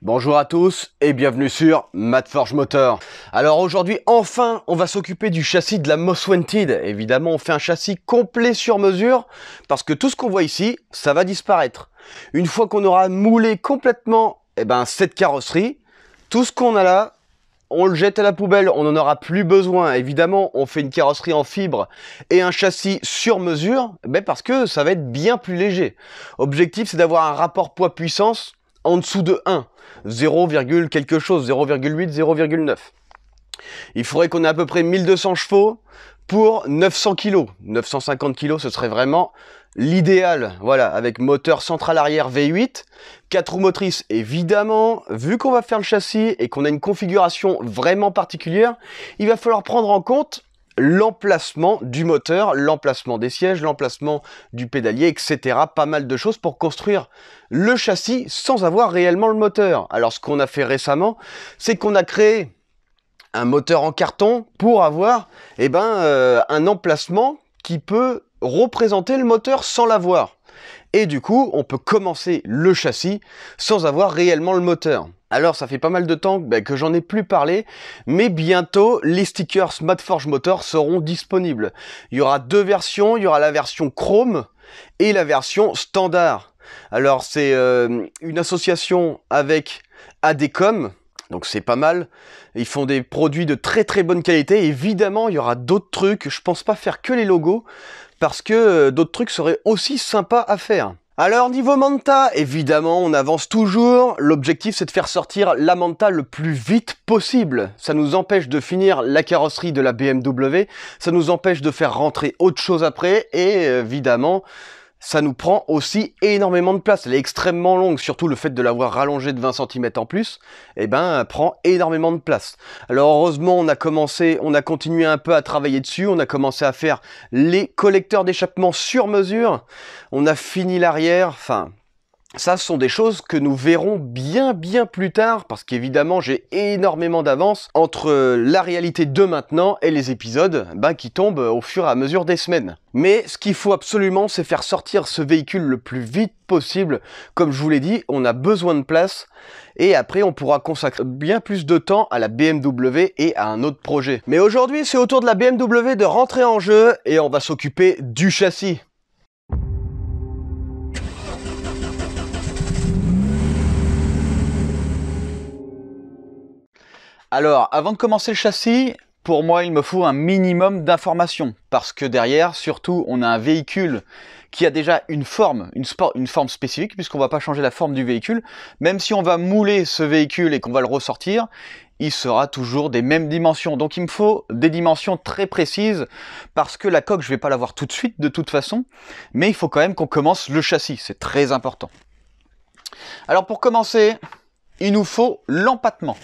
Bonjour à tous et bienvenue sur Matt-Forge Motor. Alors aujourd'hui, enfin, on va s'occuper du châssis de la Most Wanted. Évidemment, on fait un châssis complet sur mesure parce que tout ce qu'on voit ici, ça va disparaître. Une fois qu'on aura moulé complètement cette carrosserie, tout ce qu'on a là, on le jette à la poubelle, on n'en aura plus besoin. Évidemment, on fait une carrosserie en fibre et un châssis sur mesure parce que ça va être bien plus léger. Objectif, c'est d'avoir un rapport poids-puissance en dessous de 1. 0, quelque chose, 0,8, 0,9. Il faudrait qu'on ait à peu près 1200 chevaux pour 900 kg. 950 kg, ce serait vraiment l'idéal. Voilà, avec moteur central arrière V8, 4 roues motrices. Évidemment, vu qu'on va faire le châssis et qu'on a une configuration vraiment particulière, il va falloir prendre en compte l'emplacement du moteur, l'emplacement des sièges, l'emplacement du pédalier, etc. Pas mal de choses pour construire le châssis sans avoir réellement le moteur. Alors ce qu'on a fait récemment, c'est qu'on a créé un moteur en carton pour avoir un emplacement qui peut représenter le moteur sans l'avoir. Et du coup, on peut commencer le châssis sans avoir réellement le moteur. Alors, ça fait pas mal de temps que j'en ai plus parlé, mais bientôt, les stickers Matt-Forge Motor seront disponibles. Il y aura deux versions, il y aura la version Chrome et la version standard. Alors, c'est une association avec ADCOM, donc c'est pas mal. Ils font des produits de très très bonne qualité. Évidemment, il y aura d'autres trucs. Je pense pas faire que les logos, parce que d'autres trucs seraient aussi sympas à faire. Alors niveau Manta, évidemment on avance toujours, l'objectif c'est de faire sortir la Manta le plus vite possible. Ça nous empêche de finir la carrosserie de la BMW, ça nous empêche de faire rentrer autre chose après et évidemment ça nous prend aussi énormément de place. Elle est extrêmement longue, surtout le fait de l'avoir rallongée de 20 cm en plus, elle prend énormément de place. Alors heureusement, on a continué un peu à travailler dessus, on a commencé à faire les collecteurs d'échappement sur mesure, on a fini l'arrière, enfin... Ça, ce sont des choses que nous verrons bien plus tard, parce qu'évidemment, j'ai énormément d'avance entre la réalité de maintenant et les épisodes qui tombent au fur et à mesure des semaines. Mais ce qu'il faut absolument, c'est faire sortir ce véhicule le plus vite possible. Comme je vous l'ai dit, on a besoin de place, et après, on pourra consacrer bien plus de temps à la BMW et à un autre projet. Mais aujourd'hui, c'est au tour de la BMW de rentrer en jeu, et on va s'occuper du châssis. Alors, avant de commencer le châssis, pour moi, il me faut un minimum d'informations. Parce que derrière, surtout, on a un véhicule qui a déjà une forme spécifique, puisqu'on ne va pas changer la forme du véhicule. Même si on va mouler ce véhicule et qu'on va le ressortir, il sera toujours des mêmes dimensions. Donc il me faut des dimensions très précises, parce que la coque, je ne vais pas l'avoir tout de suite, de toute façon. Mais il faut quand même qu'on commence le châssis, c'est très important. Alors pour commencer, il nous faut l'empattement.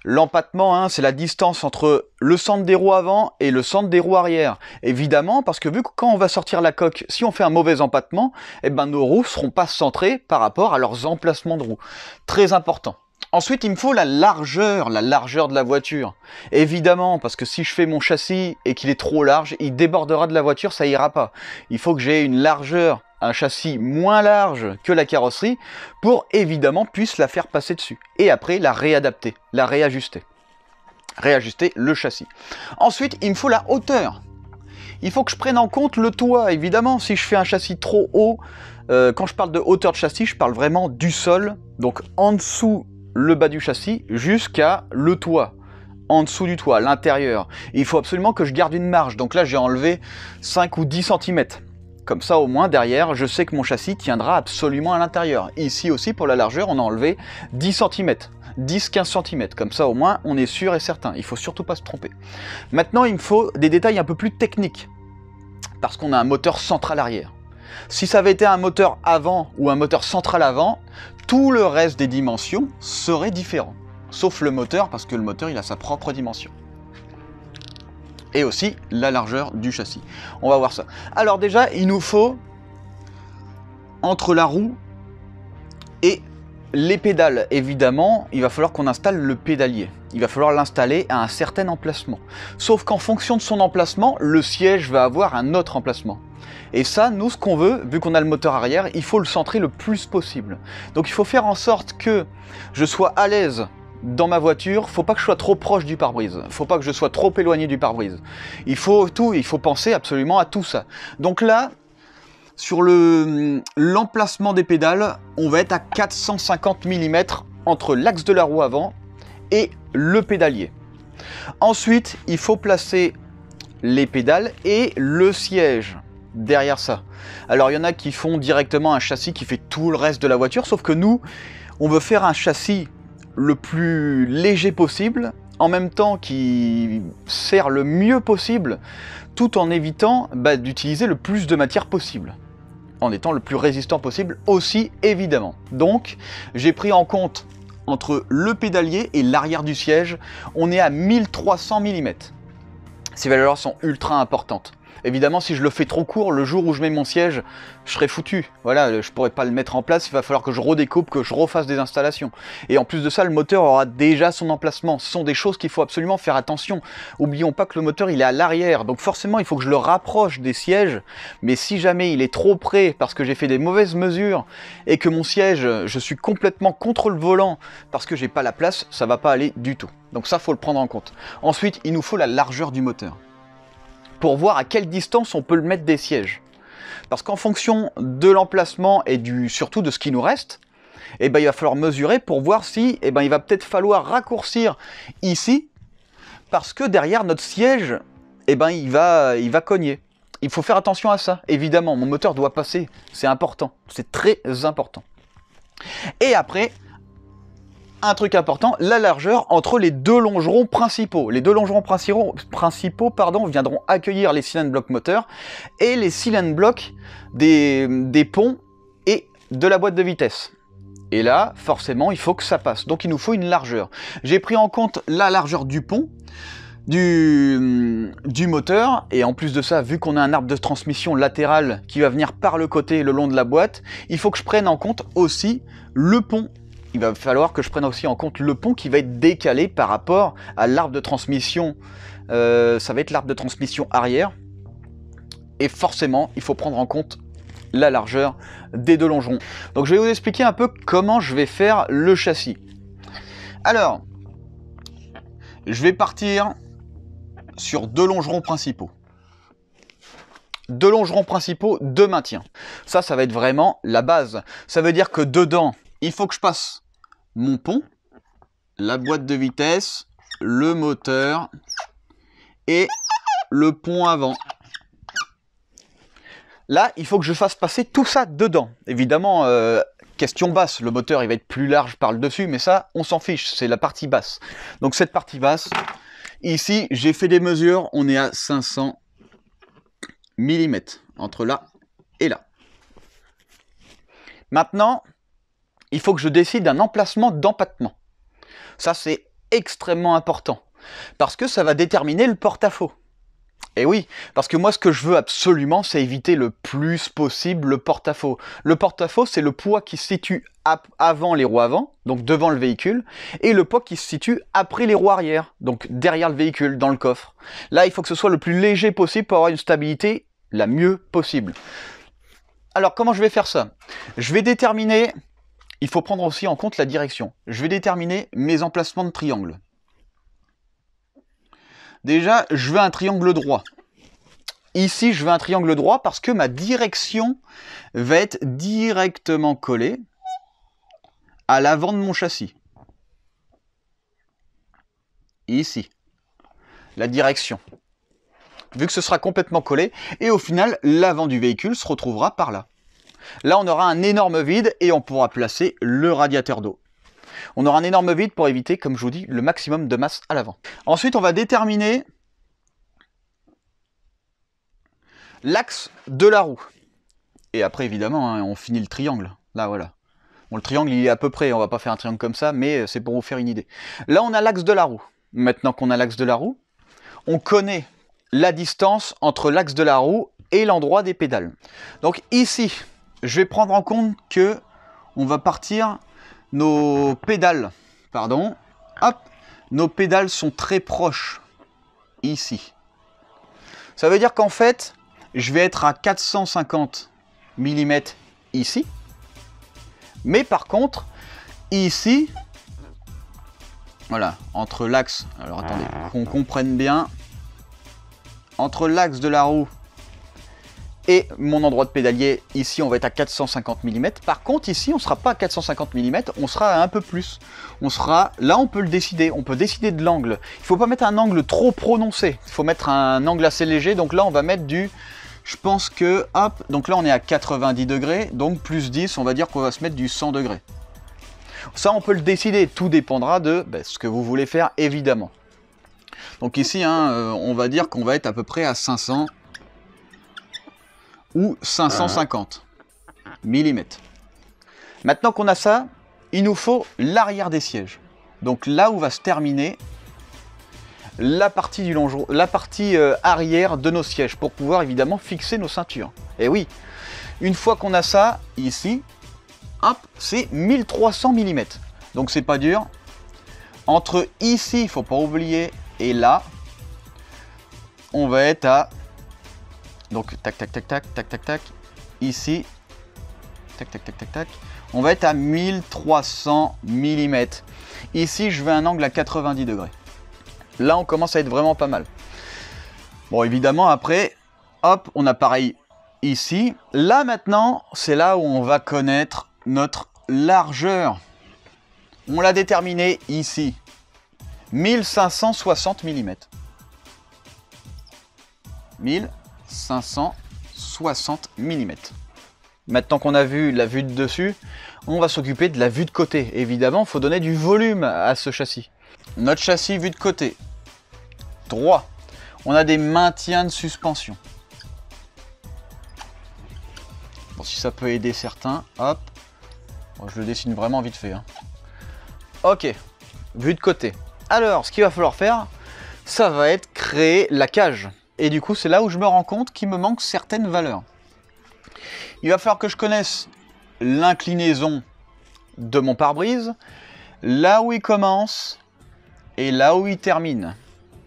L'empattement, c'est la distance entre le centre des roues avant et le centre des roues arrière. Évidemment, parce que vu que quand on va sortir la coque, si on fait un mauvais empattement, nos roues ne seront pas centrées par rapport à leurs emplacements de roues. Très important. Ensuite, il me faut la largeur de la voiture. Évidemment, parce que si je fais mon châssis et qu'il est trop large, il débordera de la voiture, ça ira pas. Il faut que j'ai une largeur, un châssis moins large que la carrosserie pour évidemment puisse la faire passer dessus. Et après, la réadapter, la réajuster. Réajuster le châssis. Ensuite, il me faut la hauteur. Il faut que je prenne en compte le toit, évidemment. Si je fais un châssis trop haut, quand je parle de hauteur de châssis, je parle vraiment du sol. Donc en dessous le bas du châssis jusqu'à le toit. En dessous du toit, l'intérieur. Il faut absolument que je garde une marge. Donc là, j'ai enlevé 5 ou 10 cm. Comme ça, au moins, derrière, je sais que mon châssis tiendra absolument à l'intérieur. Ici aussi, pour la largeur, on a enlevé 10 cm. 10-15 cm. Comme ça, au moins, on est sûr et certain. Il ne faut surtout pas se tromper. Maintenant, il me faut des détails un peu plus techniques. Parce qu'on a un moteur central arrière. Si ça avait été un moteur avant ou un moteur central avant, tout le reste des dimensions serait différent. Sauf le moteur, parce que le moteur, il a sa propre dimension. Et aussi la largeur du châssis. On va voir ça. Alors déjà, il nous faut entre la roue et les pédales, évidemment, il va falloir qu'on installe le pédalier. Il va falloir l'installer à un certain emplacement. Sauf qu'en fonction de son emplacement, le siège va avoir un autre emplacement. Et ça, nous, ce qu'on veut, vu qu'on a le moteur arrière, il faut le centrer le plus possible. Donc il faut faire en sorte que je sois à l'aise dans ma voiture. Faut pas que je sois trop proche du pare-brise. Faut pas que je sois trop éloigné du pare-brise. Il faut penser absolument à tout ça. Donc là, sur l'emplacement des pédales, on va être à 450 mm entre l'axe de la roue avant et le pédalier. Ensuite, il faut placer les pédales et le siège derrière ça. Alors, il y en a qui font directement un châssis qui fait tout le reste de la voiture, sauf que nous, on veut faire un châssis le plus léger possible, en même temps qui sert le mieux possible, tout en évitant d'utiliser le plus de matière possible, en étant le plus résistant possible aussi, évidemment. Donc, j'ai pris en compte, entre le pédalier et l'arrière du siège, on est à 1300 mm. Ces valeurs sont ultra importantes. Évidemment, si je le fais trop court, le jour où je mets mon siège, je serai foutu. Voilà, je pourrais pas le mettre en place, il va falloir que je redécoupe, que je refasse des installations. Et en plus de ça, le moteur aura déjà son emplacement. Ce sont des choses qu'il faut absolument faire attention. Oublions pas que le moteur, il est à l'arrière. Donc forcément, il faut que je le rapproche des sièges. Mais si jamais il est trop près, parce que j'ai fait des mauvaises mesures, et que mon siège, je suis complètement contre le volant, parce que j'ai pas la place, ça va pas aller du tout. Donc ça, faut le prendre en compte. Ensuite, il nous faut la largeur du moteur, pour voir à quelle distance on peut le mettre des sièges. Parce qu'en fonction de l'emplacement et surtout de ce qui nous reste, il va falloir mesurer pour voir si il va peut-être falloir raccourcir ici, parce que derrière notre siège, il va cogner. Il faut faire attention à ça. Évidemment, mon moteur doit passer, c'est important, c'est très important. Et après, un truc important, la largeur entre les deux longerons principaux. Les deux longerons principaux viendront accueillir les cylindres blocs moteurs et les cylindres blocs des ponts et de la boîte de vitesse. Et là, forcément, il faut que ça passe. Donc, il nous faut une largeur. J'ai pris en compte la largeur du pont, du moteur, et en plus de ça, vu qu'on a un arbre de transmission latéral qui va venir par le côté le long de la boîte, il faut que je prenne en compte aussi le pont. Il va falloir que je prenne aussi en compte le pont qui va être décalé par rapport à l'arbre de transmission. Ça va être l'arbre de transmission arrière. Et forcément, il faut prendre en compte la largeur des deux longerons. Donc je vais vous expliquer un peu comment je vais faire le châssis. Alors, je vais partir sur deux longerons principaux. Deux longerons principaux de maintien. Ça va être vraiment la base. Ça veut dire que dedans, il faut que je passe mon pont, la boîte de vitesse, le moteur et le pont avant. Là, il faut que je fasse passer tout ça dedans. Évidemment, question basse, le moteur il va être plus large par le dessus, mais ça, on s'en fiche, c'est la partie basse. Donc cette partie basse, ici, j'ai fait des mesures, on est à 500 mm, entre là et là. Maintenant, il faut que je décide d'un emplacement d'empattement. Ça, c'est extrêmement important, parce que ça va déterminer le porte-à-faux. Et oui, parce que moi, ce que je veux absolument, c'est éviter le plus possible le porte-à-faux. Le porte-à-faux, c'est le poids qui se situe avant les roues avant, donc devant le véhicule, et le poids qui se situe après les roues arrière, donc derrière le véhicule, dans le coffre. Là, il faut que ce soit le plus léger possible pour avoir une stabilité la mieux possible. Alors, comment je vais faire ça? Je vais déterminer... Il faut prendre aussi en compte la direction. Je vais déterminer mes emplacements de triangle. Déjà, je veux un triangle droit. Ici, je veux un triangle droit parce que ma direction va être directement collée à l'avant de mon châssis. Ici. La direction. Vu que ce sera complètement collé, et au final, l'avant du véhicule se retrouvera par là. Là, on aura un énorme vide et on pourra placer le radiateur d'eau. On aura un énorme vide pour éviter, comme je vous dis, le maximum de masse à l'avant. Ensuite, on va déterminer l'axe de la roue. Et après, évidemment, on finit le triangle. Là, voilà. Bon, le triangle, il est à peu près, on va pas faire un triangle comme ça, mais c'est pour vous faire une idée. Là, on a l'axe de la roue. Maintenant qu'on a l'axe de la roue, on connaît la distance entre l'axe de la roue et l'endroit des pédales. Donc ici, je vais prendre en compte que on va partir nos pédales, pardon, hop, nos pédales sont très proches, ici. Ça veut dire qu'en fait, je vais être à 450 mm ici. Mais par contre, ici, voilà, entre l'axe, alors attendez, qu'on comprenne bien, entre l'axe de la roue et mon endroit de pédalier, ici on va être à 450 mm. Par contre ici on ne sera pas à 450 mm, on sera à un peu plus. On sera, là on peut le décider, on peut décider de l'angle. Il ne faut pas mettre un angle trop prononcé, il faut mettre un angle assez léger. Donc là on va mettre du, je pense que, hop, donc là on est à 90 degrés, donc plus 10, on va dire qu'on va se mettre du 100 degrés. Ça on peut le décider, tout dépendra de ce que vous voulez faire évidemment. Donc ici on va dire qu'on va être à peu près à 500 ou 550 mm. Maintenant qu'on a ça, il nous faut l'arrière des sièges. Donc là où va se terminer la partie du longeron, la partie arrière de nos sièges pour pouvoir évidemment fixer nos ceintures. Et oui, une fois qu'on a ça ici, hop, c'est 1300 mm. Donc c'est pas dur. Entre ici, il faut pas oublier, et là, on va être à, donc tac tac tac tac tac tac tac, ici, tac tac tac tac tac, on va être à 1300 mm. Ici je veux un angle à 90 degrés. Là on commence à être vraiment pas mal. Bon évidemment après, hop, on a pareil ici. Là maintenant, c'est là où on va connaître notre largeur. On l'a déterminé ici, 1560 mm. 1560 mm. Maintenant qu'on a vu la vue de dessus, on va s'occuper de la vue de côté. Évidemment, il faut donner du volume à ce châssis. Notre châssis vue de côté, droit. On a des maintiens de suspension. Bon, si ça peut aider certains, hop. Bon, je le dessine vraiment vite fait. Ok, vue de côté. Alors, ce qu'il va falloir faire, ça va être créer la cage. Et du coup, c'est là où je me rends compte qu'il me manque certaines valeurs. Il va falloir que je connaisse l'inclinaison de mon pare-brise, là où il commence et là où il termine.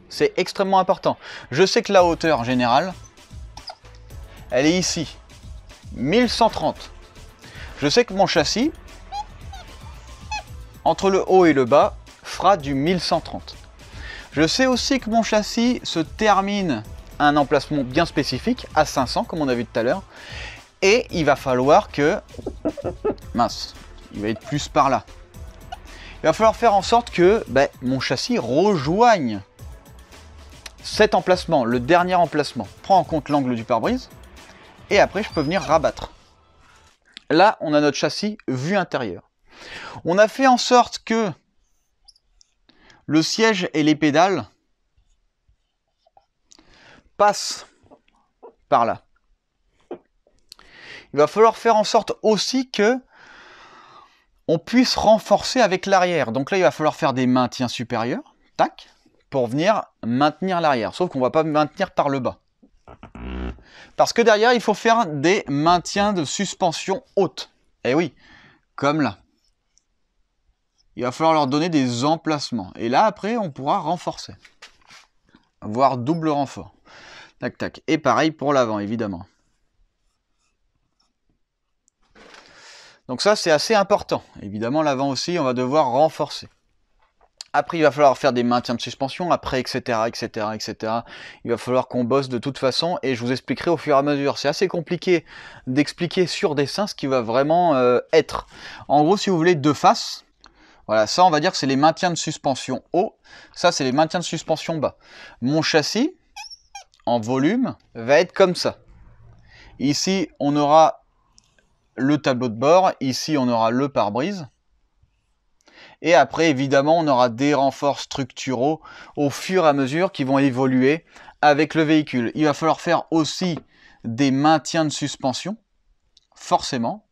C'est extrêmement important. Je sais que la hauteur générale, elle est ici, 1130. Je sais que mon châssis, entre le haut et le bas, fera du 1130. Je sais aussi que mon châssis se termine à un emplacement bien spécifique, à 500, comme on a vu tout à l'heure. Et il va falloir que... Mince, il va être plus par là. Il va falloir faire en sorte que mon châssis rejoigne cet emplacement, le dernier emplacement. Prends en compte l'angle du pare-brise. Et après, je peux venir rabattre. Là, on a notre châssis vue intérieure. On a fait en sorte que le siège et les pédales passent par là. Il va falloir faire en sorte aussi que on puisse renforcer avec l'arrière. Donc là, il va falloir faire des maintiens supérieurs, tac, pour venir maintenir l'arrière. Sauf qu'on ne va pas maintenir par le bas. Parce que derrière, il faut faire des maintiens de suspension haute. Et oui, comme là. Il va falloir leur donner des emplacements. Et là, après, on pourra renforcer. Voire double renfort. Tac, tac. Et pareil pour l'avant, évidemment. Donc ça, c'est assez important. Évidemment, l'avant aussi, on va devoir renforcer. Après, il va falloir faire des maintiens de suspension, après, etc., etc., etc. Il va falloir qu'on bosse de toute façon, et je vous expliquerai au fur et à mesure. C'est assez compliqué d'expliquer sur dessin ce qui va vraiment être. En gros, si vous voulez deux faces, voilà, ça, on va dire que c'est les maintiens de suspension haut. Ça, c'est les maintiens de suspension bas. Mon châssis, en volume, va être comme ça. Ici, on aura le tableau de bord. Ici, on aura le pare-brise. Et après, évidemment, on aura des renforts structuraux au fur et à mesure qui vont évoluer avec le véhicule. Il va falloir faire aussi des maintiens de suspension, forcément.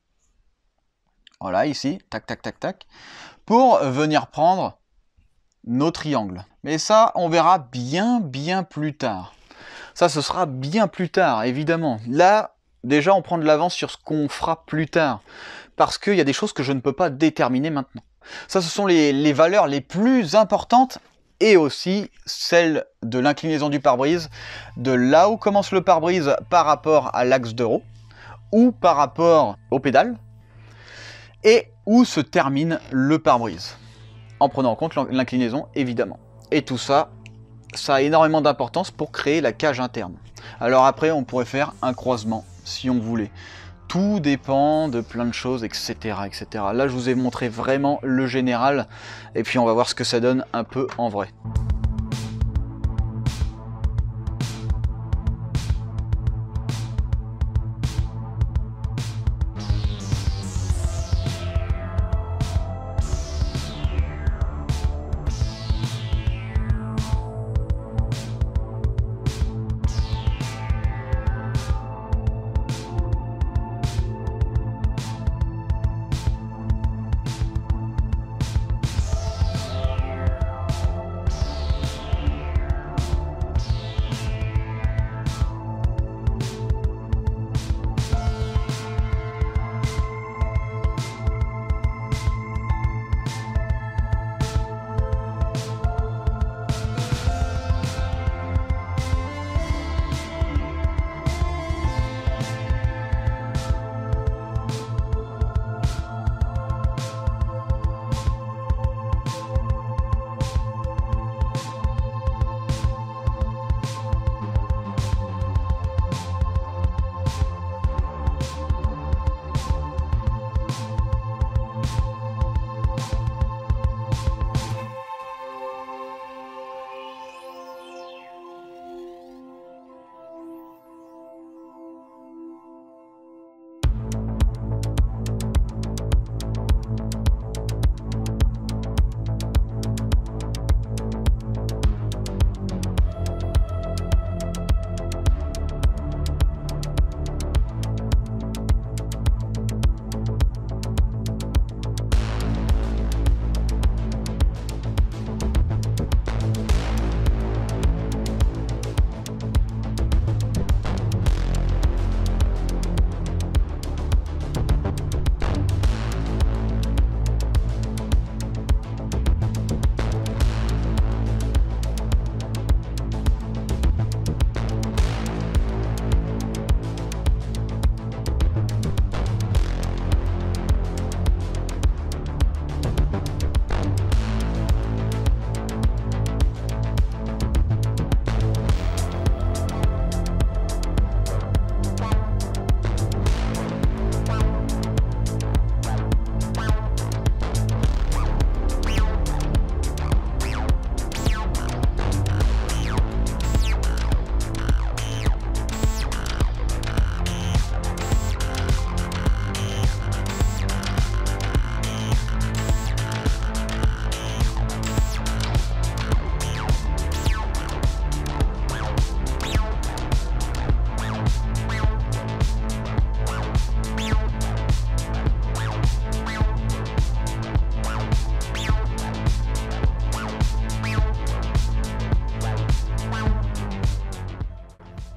Voilà, ici, tac, tac, tac, tac, pour venir prendre nos triangles. Mais ça, on verra bien plus tard. Ça, ce sera bien plus tard, évidemment. Là, déjà, on prend de l'avance sur ce qu'on fera plus tard. parce qu'il y a des choses que je ne peux pas déterminer maintenant. Ça, ce sont les valeurs les plus importantes et aussi celles de l'inclinaison du pare-brise, de là où commence le pare-brise par rapport à l'axe de roue ou par rapport aux pédales et où se termine le pare-brise, en prenant en compte l'inclinaison évidemment. Et tout ça, ça a énormément d'importance pour créer la cage interne. Alors après, on pourrait faire un croisement si on voulait. Tout dépend de plein de choses, etc., etc. Là, je vous ai montré vraiment le général, et puis on va voir ce que ça donne un peu en vrai.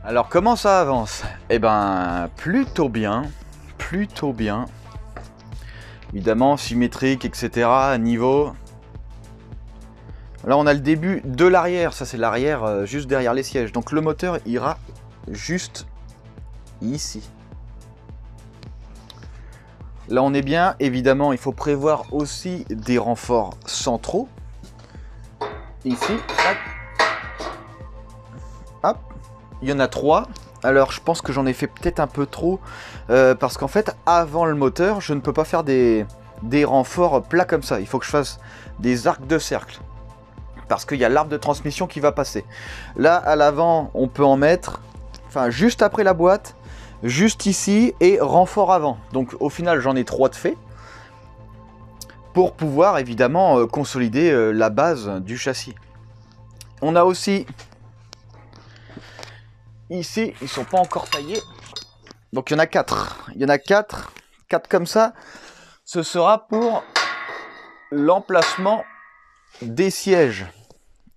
Alors comment ça avance? Eh ben plutôt bien, plutôt bien. Évidemment symétrique, etc. Niveau. Là on a le début de l'arrière, ça c'est l'arrière juste derrière les sièges. Donc le moteur ira juste ici. Là on est bien, évidemment il faut prévoir aussi des renforts centraux. Ici, hop. Hop. Il y en a 3. Alors je pense que j'en ai fait peut-être un peu trop parce qu'en fait avant le moteur je ne peux pas faire des renforts plats comme ça. Il faut que je fasse des arcs de cercle parce qu'il y a l'arbre de transmission qui va passer. Là à l'avant on peut en mettre, enfin juste après la boîte, juste ici et renfort avant. Donc au final j'en ai 3 de fait pour pouvoir évidemment consolider la base du châssis. On a aussi ici, ils sont pas encore taillés. Donc il y en a 4. Il y en a 4 comme ça. Ce sera pour l'emplacement des sièges.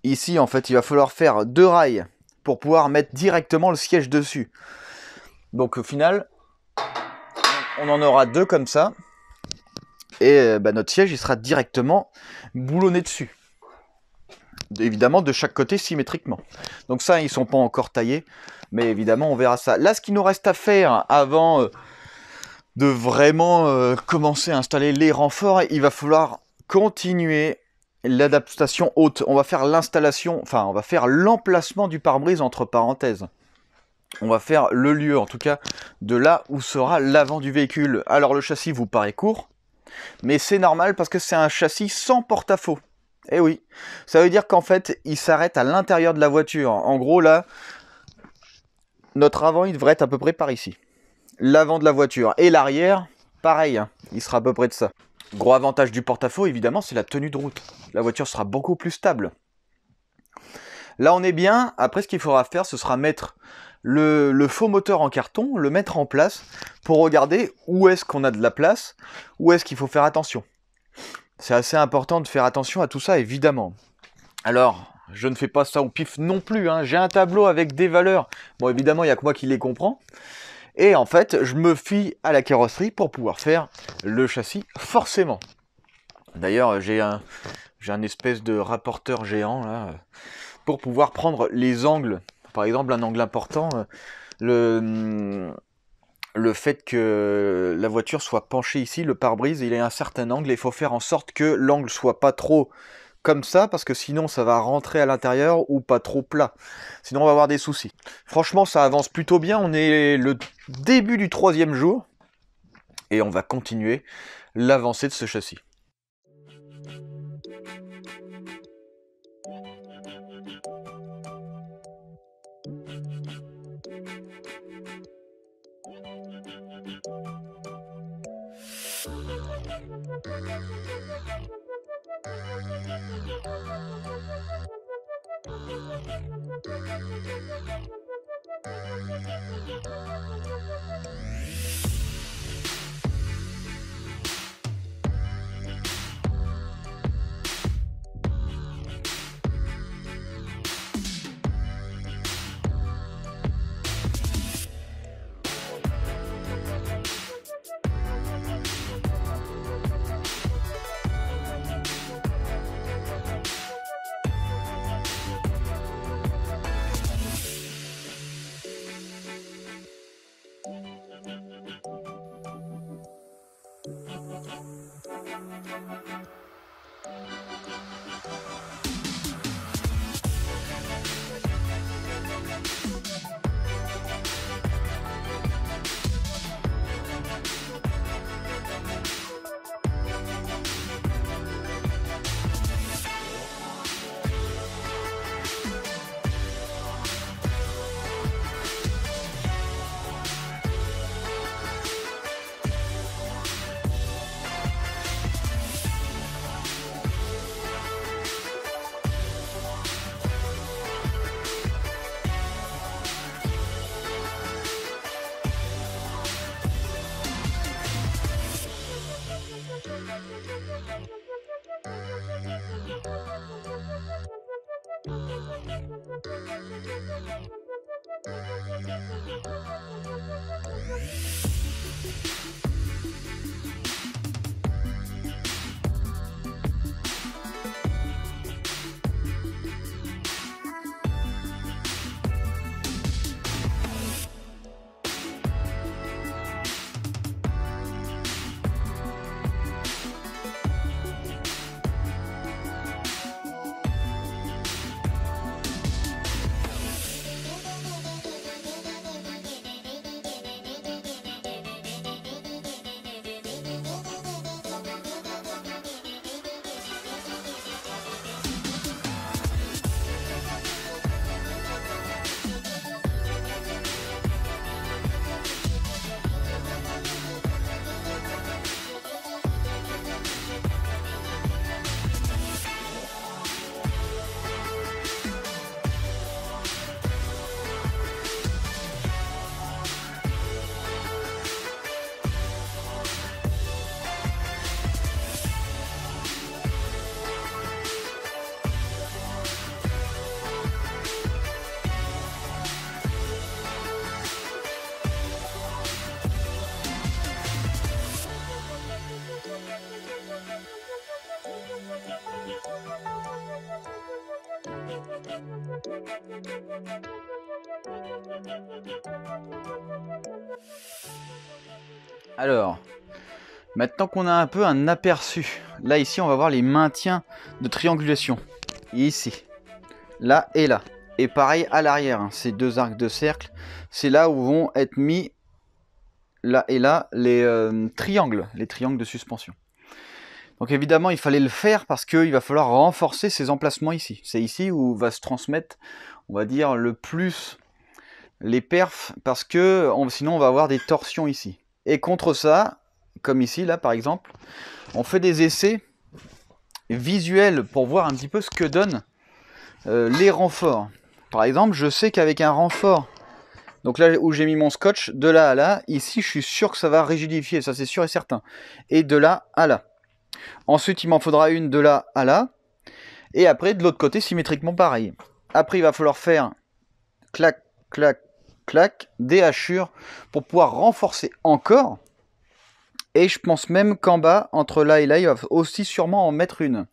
Ici, en fait, il va falloir faire 2 rails pour pouvoir mettre directement le siège dessus. Donc au final, on en aura 2 comme ça. et notre siège il sera directement boulonné dessus. Évidemment de chaque côté symétriquement. Donc ça ils sont pas encore taillés, mais évidemment on verra ça. Là ce qu'il nous reste à faire avant de vraiment commencer à installer les renforts, il va falloir continuer l'adaptation haute. On va faire l'installation, enfin on va faire l'emplacement du pare-brise entre parenthèses. On va faire le lieu en tout cas de là où sera l'avant du véhicule. Alors le châssis vous paraît court, mais c'est normal parce que c'est un châssis sans porte-à-faux. Eh oui, ça veut dire qu'en fait, il s'arrête à l'intérieur de la voiture. En gros, là, notre avant, il devrait être à peu près par ici. L'avant de la voiture. Et l'arrière, pareil, hein, il sera à peu près de ça. Gros avantage du porte-à-faux, évidemment, c'est la tenue de route. La voiture sera beaucoup plus stable. Là, on est bien. Après, ce qu'il faudra faire, ce sera mettre le faux moteur en carton, le mettre en place pour regarder où est-ce qu'on a de la place, où est-ce qu'il faut faire attention. C'est assez important de faire attention à tout ça, évidemment. Alors, je ne fais pas ça au pif non plus, hein. J'ai un tableau avec des valeurs. Bon, évidemment, il n'y a que moi qui les comprends. Et en fait, je me fie à la carrosserie pour pouvoir faire le châssis, forcément. D'ailleurs, j'ai un espèce de rapporteur géant, là, pour pouvoir prendre les angles. Par exemple, un angle important, le fait que la voiture soit penchée ici, le pare-brise, il a un certain angle et il faut faire en sorte que l'angle soit pas trop comme ça, parce que sinon ça va rentrer à l'intérieur ou pas trop plat. Sinon on va avoir des soucis. Franchement, ça avance plutôt bien. On est le début du 3e jour et on va continuer l'avancée de ce châssis. Alors, maintenant qu'on a un peu un aperçu, là ici on va voir les maintiens de triangulation. Ici, là et là. Et pareil à l'arrière, hein, ces deux arcs de cercle, c'est là où vont être mis, là et là, les triangles de suspension. Donc évidemment, il fallait le faire parce qu'il va falloir renforcer ces emplacements ici. C'est ici où va se transmettre, on va dire, le plus les perfs, parce que sinon on va avoir des torsions ici. Et contre ça, comme ici, là par exemple, on fait des essais visuels pour voir un petit peu ce que donnent les renforts. Par exemple, je sais qu'avec un renfort, donc là où j'ai mis mon scotch, de là à là, ici je suis sûr que ça va rigidifier, ça c'est sûr et certain. Et de là à là. Ensuite, il m'en faudra une de là à là. Et après, de l'autre côté, symétriquement pareil. Après, il va falloir faire clac, clac, clac, des hachures pour pouvoir renforcer encore. Et je pense même qu'en bas, entre là et là, il va aussi sûrement en mettre une.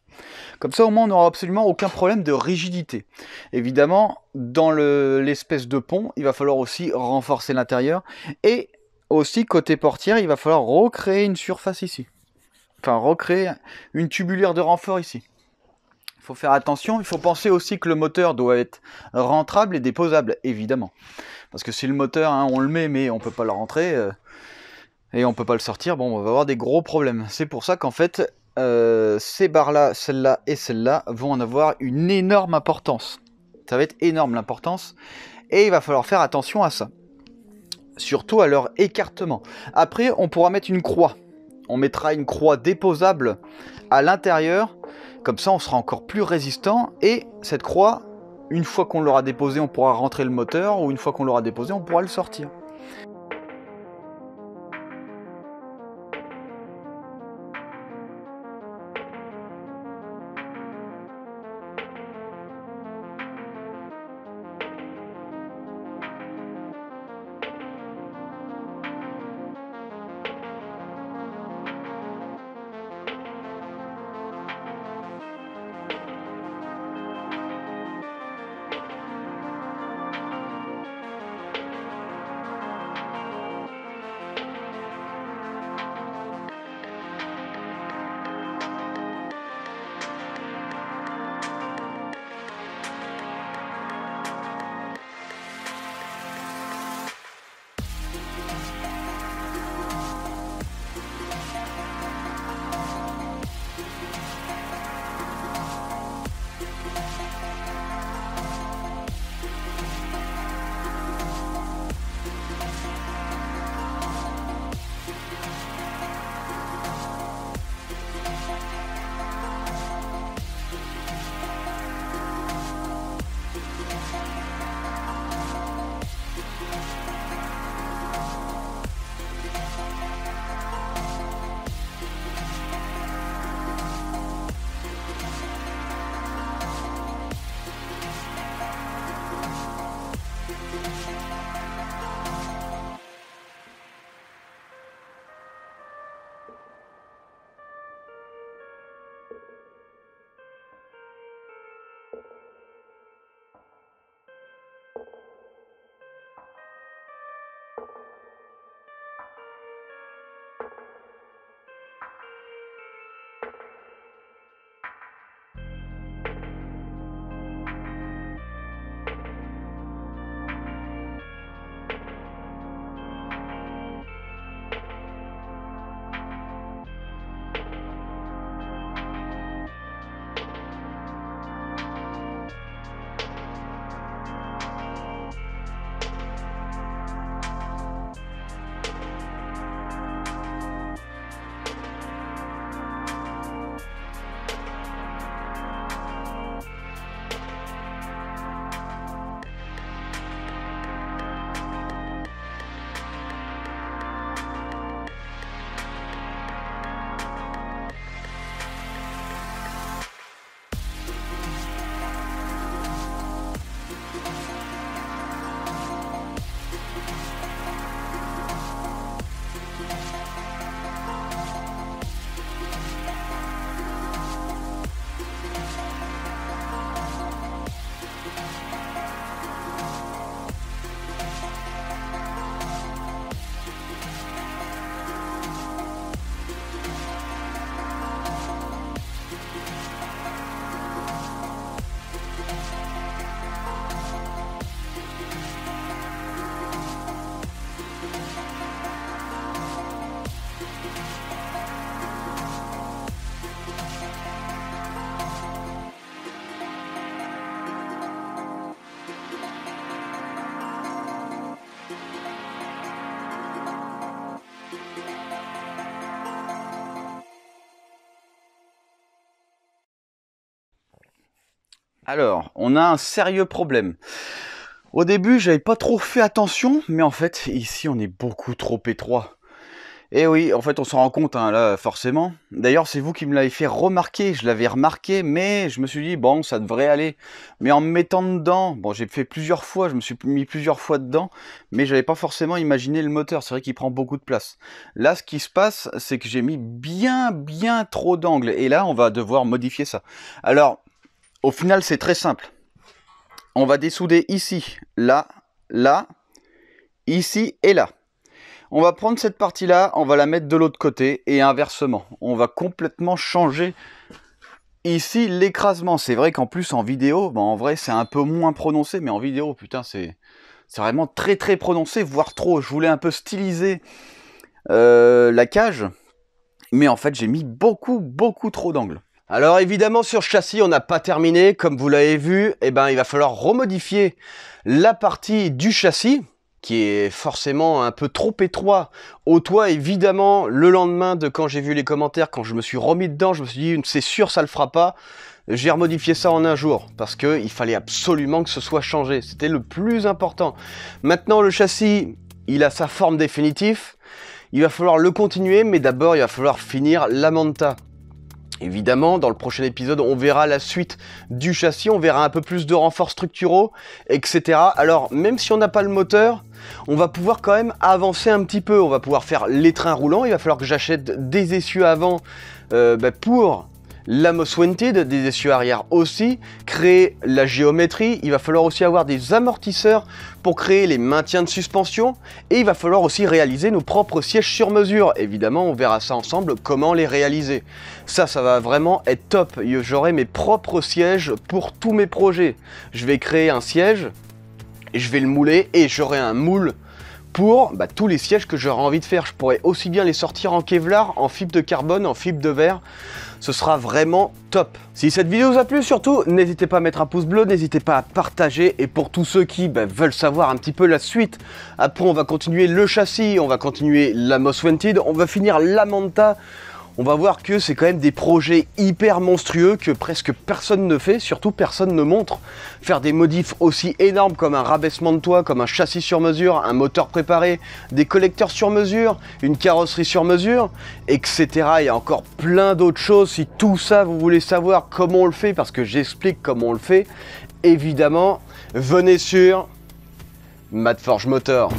Comme ça, au moins, on n'aura absolument aucun problème de rigidité. Évidemment, dans l'espèce de pont, il va falloir aussi renforcer l'intérieur. Et aussi, côté portière, il va falloir recréer une surface ici. Enfin, recréer une tubulaire de renfort ici. Il faut faire attention, il faut penser aussi que le moteur doit être rentrable et déposable, évidemment. Parce que si le moteur, hein, on le met, mais on ne peut pas le rentrer, et on ne peut pas le sortir, bon, on va avoir des gros problèmes. C'est pour ça qu'en fait, ces barres-là, celle-là et celle-là, vont en avoir une énorme importance. Ça va être énorme l'importance, et il va falloir faire attention à ça. Surtout à leur écartement. Après, on pourra mettre une croix. On mettra une croix déposable à l'intérieur, comme ça on sera encore plus résistant, et cette croix, une fois qu'on l'aura déposée, on pourra rentrer le moteur, ou une fois qu'on l'aura déposé, on pourra le sortir. Alors, on a un sérieux problème. Au début, j'avais pas trop fait attention, mais en fait, ici, on est beaucoup trop étroit. Et oui, en fait, on s'en rend compte, hein, là, forcément. D'ailleurs, c'est vous qui me l'avez fait remarquer. Je l'avais remarqué, mais je me suis dit, bon, ça devrait aller. Mais en me mettant dedans, bon, j'ai fait plusieurs fois, je me suis mis plusieurs fois dedans, mais j'avais pas forcément imaginé le moteur. C'est vrai qu'il prend beaucoup de place. Là, ce qui se passe, c'est que j'ai mis bien trop d'angles. Et là, on va devoir modifier ça. Alors, au final, c'est très simple. On va dessouder ici, là, là, ici et là. On va prendre cette partie-là, on va la mettre de l'autre côté et inversement. On va complètement changer ici l'écrasement. C'est vrai qu'en plus en vidéo, bon, en vrai c'est un peu moins prononcé, mais en vidéo, putain, c'est vraiment très prononcé, voire trop. Je voulais un peu styliser la cage, mais en fait j'ai mis beaucoup trop d'angles. Alors évidemment sur ce châssis on n'a pas terminé, comme vous l'avez vu, il va falloir remodifier la partie du châssis, qui est forcément un peu trop étroit au toit. Évidemment, le lendemain de quand j'ai vu les commentaires, quand je me suis remis dedans, je me suis dit c'est sûr ça le fera pas. J'ai remodifié ça en un jour parce que il fallait absolument que ce soit changé. C'était le plus important. Maintenant le châssis, il a sa forme définitive. Il va falloir le continuer, mais d'abord il va falloir finir la manta. Évidemment, dans le prochain épisode, on verra la suite du châssis, on verra un peu plus de renforts structuraux, etc. Alors, même si on n'a pas le moteur, on va pouvoir quand même avancer un petit peu. On va pouvoir faire les trains roulants. Il va falloir que j'achète des essieux avant pour la Most Wanted, des essieux arrière aussi, créer la géométrie. Il va falloir aussi avoir des amortisseurs pour créer les maintiens de suspension, et il va falloir aussi réaliser nos propres sièges sur mesure. Évidemment, on verra ça ensemble, comment les réaliser. Ça va vraiment être top. J'aurai mes propres sièges pour tous mes projets. Je vais créer un siège, je vais le mouler, et j'aurai un moule pour tous les sièges que j'aurai envie de faire. Je pourrais aussi bien les sortir en Kevlar, en fibre de carbone, en fibre de verre. Ce sera vraiment top. Si cette vidéo vous a plu, surtout, n'hésitez pas à mettre un pouce bleu, n'hésitez pas à partager. Et pour tous ceux qui veulent savoir un petit peu la suite, après on va continuer le châssis, on va continuer la Most Wanted, on va finir la Manta. On va voir que c'est quand même des projets hyper monstrueux que presque personne ne fait, surtout personne ne montre. Faire des modifs aussi énormes comme un rabaissement de toit, comme un châssis sur mesure, un moteur préparé, des collecteurs sur mesure, une carrosserie sur mesure, etc. Il y a encore plein d'autres choses. Si tout ça vous voulez savoir comment on le fait, parce que j'explique comment on le fait, évidemment, venez sur Madforge Motor.